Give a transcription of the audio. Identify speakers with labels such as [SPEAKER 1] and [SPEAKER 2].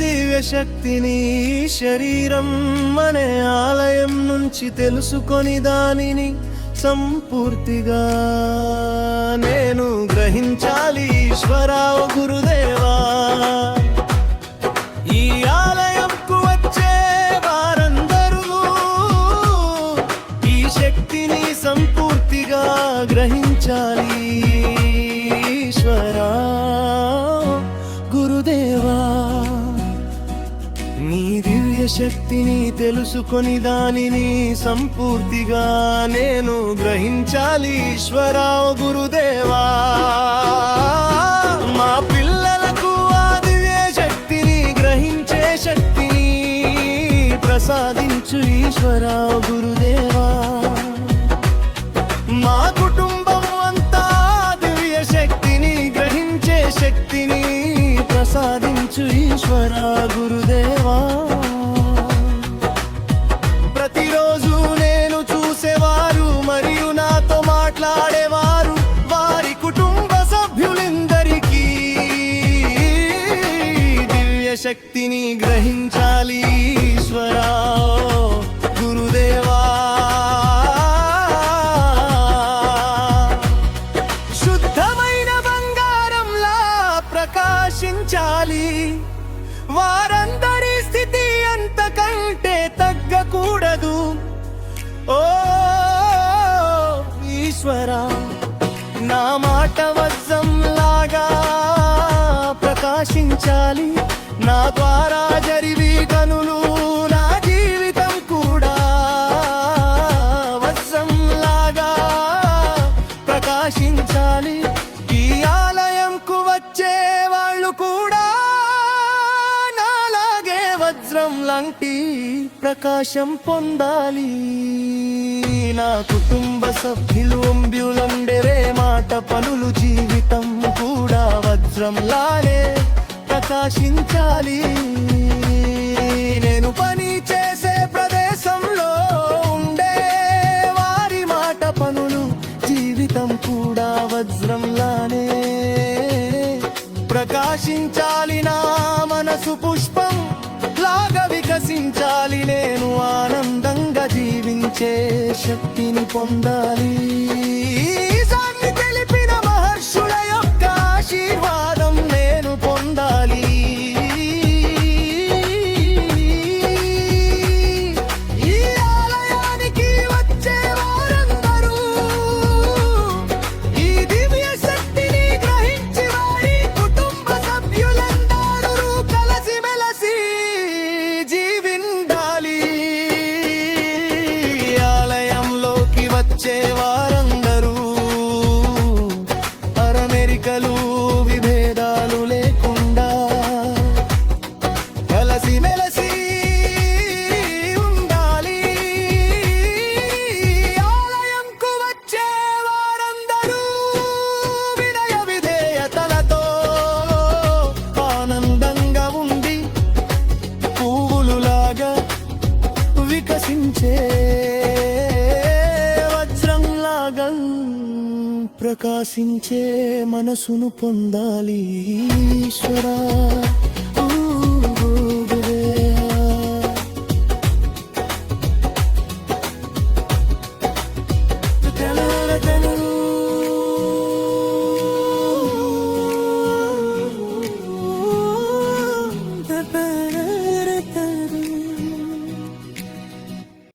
[SPEAKER 1] దివ్య శక్తిని శరీరం అనే ఆలయం నుంచి తెలుసుకొని దానిని సంపూర్తిగా నేను గ్రహించాలి. ఈశ్వరా ఓ గురుదేవా, ఈ ఆలయంకు వచ్చే వారందరూ ఈ శక్తిని సంపూర్తిగా గ్రహించాలి. ఈశ్వరా గురుదేవా, నీ దివ్య శక్తిని తెలుసుకొని దానిని సంపూర్తిగా నేను గ్రహించాలి. ఈశ్వరా గురుదేవా, మా పిల్లలకు ఆ దివ్య శక్తిని గ్రహించే శక్తిని ప్రసాదించు. ఈశ్వరా గురుదేవా, మా కుటుంబం అంతా దివ్య శక్తిని గ్రహించే శక్తిని ప్రసాదించు. ఈశ్వరా గురుదేవా, ప్రతిరోజు నేను చూసేవారు మరియు నాతో మాట్లాడేవారు వారి కుటుంబ సభ్యులందరికీ దివ్య శక్తిని గ్రహించాలి. ఈశ్వరా గురుదేవా, శుద్ధమైన బంగారంలా ప్రకాశించాలి. వారందరి స్థితి అంతకంటే తగ్గకూడదు. ఓ ఈశ్వరా, నా మాట వజ్రం లాగా ప్రకాశించాలి. నా ద్వారా జరివి కనులు నా జీవితం కూడా వజ్రం లాగా ప్రకాశించాలి. ఈ ఆలయంకు వచ్చే వాళ్ళు కూడా నాలాగే వజ్రం లాంటి ప్రకాశం పొందాలి. నా కుటుంబ సభ్యులు అంబ్యులండెరే మాట పనులు జీవితం కూడా వజ్రంలానే ప్రకాశించాలి. నేను పని చేసే ప్రదేశంలో ఉండే వారి మాట పనులు జీవితం కూడా వజ్రంలానే ప్రకాశించాలి. నా మనసు పుష్పం లాగా వికసించాలి. నేను ఆనందంగా జీవించే శక్తిని పొందాలి. ఈశాన్ని తెలిపిన మహర్షుల యొక్క ఆశీర్వాదం నేను పొందాలి. ఈ ఆలయానికి వచ్చే వారందరూ ఈ దివ్య శక్తిని గ్రహించి వారి కుటుంబ సభ్యులందరూ కలిసిమెలిసి జీవించాలి. ఆలయంలోకి వచ్చే వారందరూ అరమెరికలు విభేదాలు లేకుండా కలిసిమెలిసి ఉండాలి. ఆలయంకు వచ్చే వారందరూ వినయ విధేయతలతో ఆనందంగా ఉండి పువ్వులులాగా వికసించే వజ్రంలాగా ప్రకాశించే మనసును పొందాలి. ఈశ్వరా